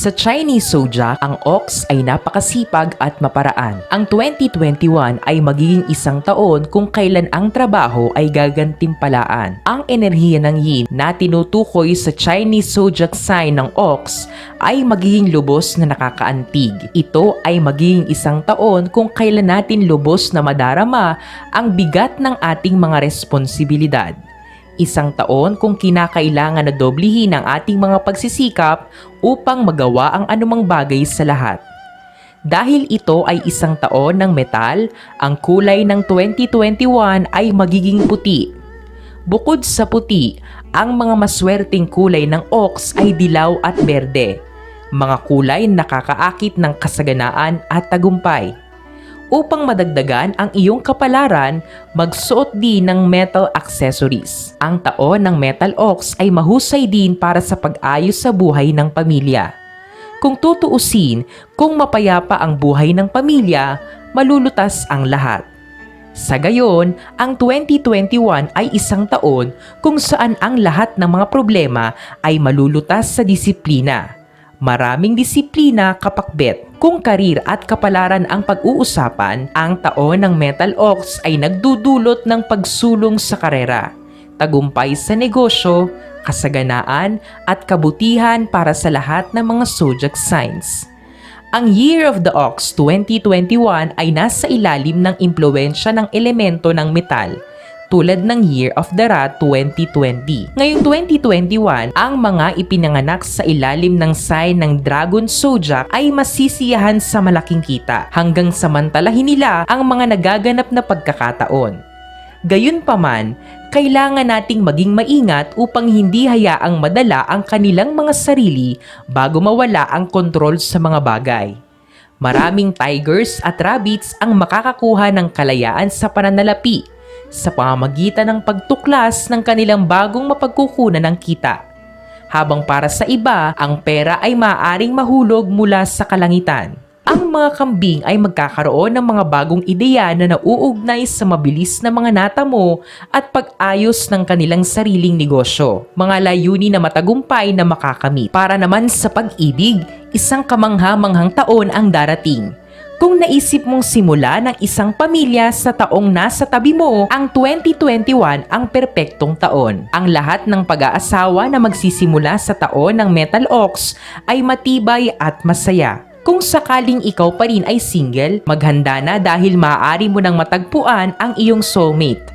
Sa Chinese zodiac, ang ox ay napakasipag at maparaan. Ang 2021 ay magiging isang taon kung kailan ang trabaho ay gagantimpalaan. Ang enerhiya ng yin na tinutukoy sa Chinese zodiac sign ng ox ay magiging lubos na nakakaantig. Ito ay magiging isang taon kung kailan natin lubos na madarama ang bigat ng ating mga responsibilidad. Isang taon kung kinakailangan na doblihin ang ating mga pagsisikap upang magawa ang anumang bagay sa lahat. Dahil ito ay isang taon ng metal, ang kulay ng 2021 ay magiging puti. Bukod sa puti, ang mga maswerteng kulay ng ox ay dilaw at berde, mga kulay na nakakaakit ng kasaganaan at tagumpay. Upang madagdagan ang iyong kapalaran, magsuot din ng metal accessories. Ang taon ng metal ox ay mahusay din para sa pag-ayos sa buhay ng pamilya. Kung tutuusin, kung mapayapa ang buhay ng pamilya, malulutas ang lahat. Sa gayon, ang 2021 ay isang taon kung saan ang lahat ng mga problema ay malulutas sa disiplina. Maraming disiplina kapakbet. Kung karir at kapalaran ang pag-uusapan, ang taon ng metal ox ay nagdudulot ng pagsulong sa karera, tagumpay sa negosyo, kasaganaan at kabutihan para sa lahat ng mga zodiac signs. Ang Year of the Ox 2021 ay nasa ilalim ng impluwensya ng elemento ng metal, tulad ng Year of the Rat 2020. Ngayong 2021, ang mga ipinanganak sa ilalim ng sign ng Dragon Zodiac ay masisiyahan sa malaking kita hanggang samantalahin nila ang mga nagaganap na pagkakataon. Gayunpaman, kailangan nating maging maingat upang hindi hayaang madala ang kanilang mga sarili bago mawala ang kontrol sa mga bagay. Maraming tigers at rabbits ang makakakuha ng kalayaan sa pananalapi sa pamamagitan ng pagtuklas ng kanilang bagong mapagkukunan ng kita. Habang para sa iba, ang pera ay maaaring mahulog mula sa kalangitan. Ang mga kambing ay magkakaroon ng mga bagong ideya na nauugnay sa mabilis na mga natamo at pag-ayos ng kanilang sariling negosyo. Mga layunin na matagumpay na makakamit. Para naman sa pag-ibig, isang kamangha-manghang taon ang darating. Kung naisip mong simula ng isang pamilya sa taong nasa tabi mo, ang 2021 ang perpektong taon. Ang lahat ng pag-aasawa na magsisimula sa taon ng Metal Ox ay matibay at masaya. Kung sakaling ikaw pa rin ay single, maghanda na dahil maaari mo nang matagpuan ang iyong soulmate.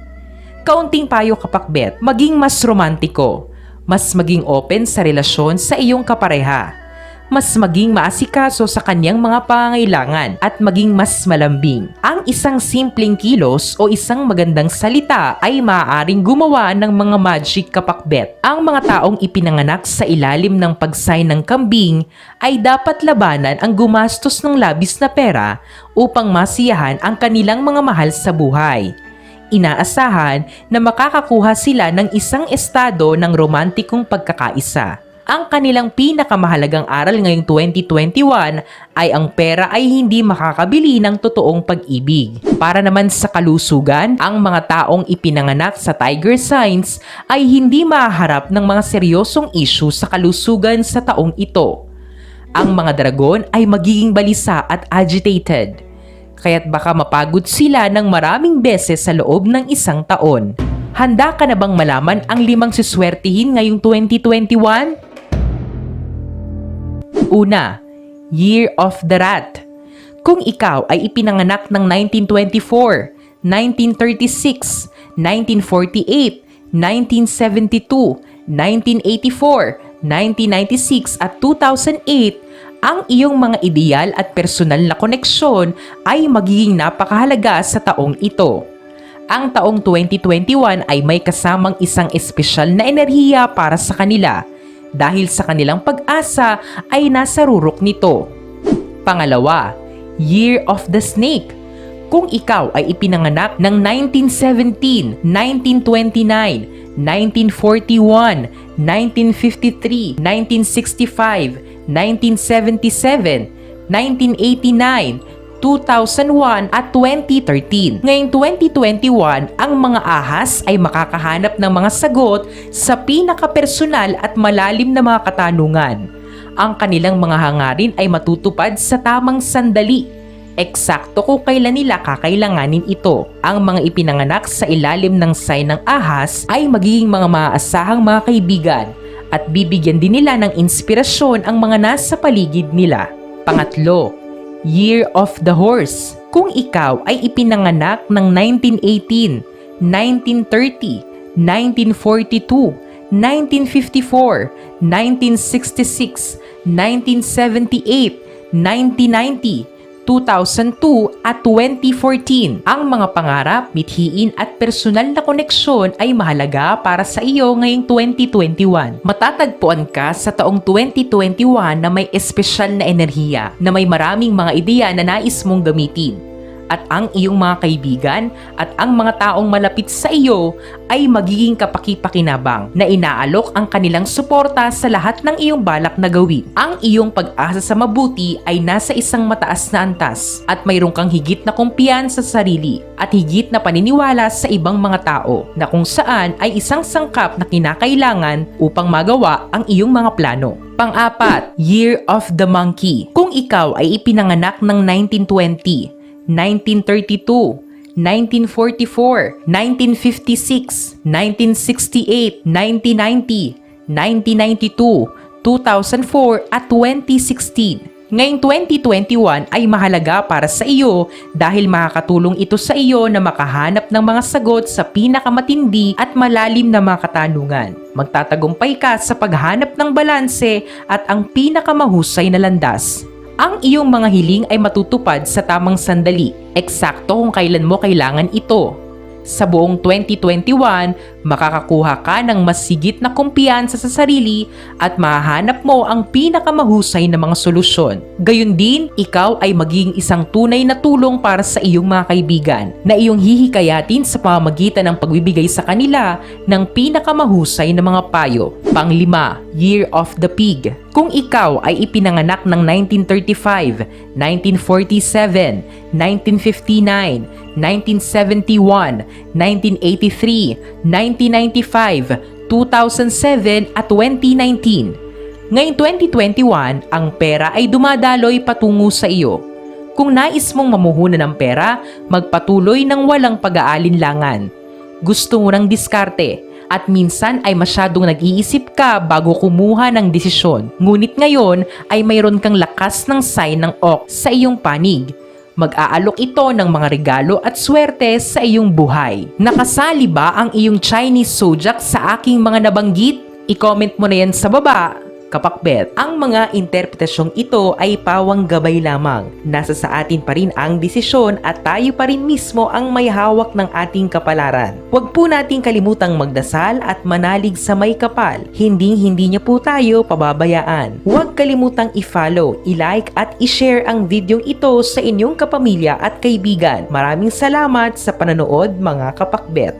Kaunting payo kapakbet, maging mas romantiko, mas maging open sa relasyon sa iyong kapareha. Mas maging maasikaso sa kanyang mga pangangailangan at maging mas malambing. Ang isang simpleng kilos o isang magandang salita ay maaaring gumawa ng mga magic kapakbet. Ang mga taong ipinanganak sa ilalim ng pagsay ng kambing ay dapat labanan ang gumastos ng labis na pera upang masiyahan ang kanilang mga mahal sa buhay. Inaasahan na makakakuha sila ng isang estado ng romantikong pagkakaisa. Ang kanilang pinakamahalagang aral ngayong 2021 ay ang pera ay hindi makakabili ng totoong pag-ibig. Para naman sa kalusugan, ang mga taong ipinanganak sa Tiger Signs ay hindi mahaharap ng mga seryosong issue sa kalusugan sa taong ito. Ang mga dragon ay magiging balisa at agitated, kaya't baka mapagod sila ng maraming beses sa loob ng isang taon. Handa ka na bang malaman ang 5 siswertihin ngayong 2021? Una, Year of the Rat. Kung ikaw ay ipinanganak ng 1924, 1936, 1948, 1972, 1984, 1996 at 2008, ang iyong mga ideal at personal na koneksyon ay magiging napakahalaga sa taong ito. Ang taong 2021 ay may kasamang isang espesyal na enerhiya para sa kanila dahil sa kanilang pag-asa ay nasa rurok nito. Pangalawa, Year of the Snake. Kung ikaw ay ipinanganak ng 1917, 1929, 1941, 1953, 1965, 1977, 1989, 2001 at 2013. Ngayong 2021, ang mga ahas ay makakahanap ng mga sagot sa pinakapersonal at malalim na mga katanungan. Ang kanilang mga hangarin ay matutupad sa tamang sandali. Eksakto kung kailan nila kakailanganin ito. Ang mga ipinanganak sa ilalim ng sign ng ahas ay magiging mga maaasahang mga kaibigan at bibigyan din nila ng inspirasyon ang mga nasa paligid nila. Pangatlo, Year of the Horse. Kung ikaw ay ipinanganak ng 1918, 1930, 1942, 1954, 1966, 1978, 1990, 2002 at 2014. Ang mga pangarap, mithiin at personal na koneksyon ay mahalaga para sa iyo ngayong 2021. Matatagpuan ka sa taong 2021 na may espesyal na enerhiya, na may maraming mga ideya na nais mong gamitin. At ang iyong mga kaibigan at ang mga taong malapit sa iyo ay magiging kapaki-pakinabang na inaalok ang kanilang suporta sa lahat ng iyong balak na gawin. Ang iyong pag-asa sa mabuti ay nasa isang mataas na antas at mayroon kang higit na kumpiyansa sa sarili at higit na paniniwala sa ibang mga tao na kung saan ay isang sangkap na kinakailangan upang magawa ang iyong mga plano. Pang-apat, Year of the Monkey. Kung ikaw ay ipinanganak ng 1920, 1932, 1944, 1956, 1968, 1990, 1992, 2004 at 2016. Ngayong 2021 ay mahalaga para sa iyo dahil makakatulong ito sa iyo na makahanap ng mga sagot sa pinakamatindi at malalim na mga katanungan. Magtatagumpay ka sa paghanap ng balanse at ang pinakamahusay na landas. Ang iyong mga hiling ay matutupad sa tamang sandali, eksakto kung kailan mo kailangan ito. Sa buong 2021, makakakuha ka ng mas higit na kumpiyansa sa sarili at mahahanap mo ang pinakamahusay na mga solusyon. Gayun din, ikaw ay magiging isang tunay na tulong para sa iyong mga kaibigan na iyong hihikayatin sa pamamagitan ng pagbibigay sa kanila ng pinakamahusay na mga payo. Pang-5, Year of the Pig. Kung ikaw ay ipinanganak ng 1935, 1947, 1959, 1971, 1983, 1995, 2007 at 2019. Ngayong 2021, ang pera ay dumadaloy patungo sa iyo. Kung nais mong mamuhunan ng pera, magpatuloy ng walang pag-aalinlangan. Gusto mo ng diskarte at minsan ay masyadong nag-iisip ka bago kumuha ng desisyon. Ngunit ngayon ay mayroon kang lakas ng sign ng ox sa iyong panig. Mag-aalok ito ng mga regalo at swerte sa iyong buhay. Nakasali ba ang iyong Chinese zodiac sa aking mga nabanggit? I-comment mo na yan sa baba. Kapakbet, ang mga interpretasyong ito ay pawang gabay lamang. Nasa sa atin pa rin ang desisyon at tayo pa rin mismo ang may hawak ng ating kapalaran. Huwag po nating kalimutang magdasal at manalig sa may kapal. Hindi niya po tayo pababayaan. Huwag kalimutang i-follow, i-like at i-share ang video ito sa inyong kapamilya at kaibigan. Maraming salamat sa panonood mga kapakbet.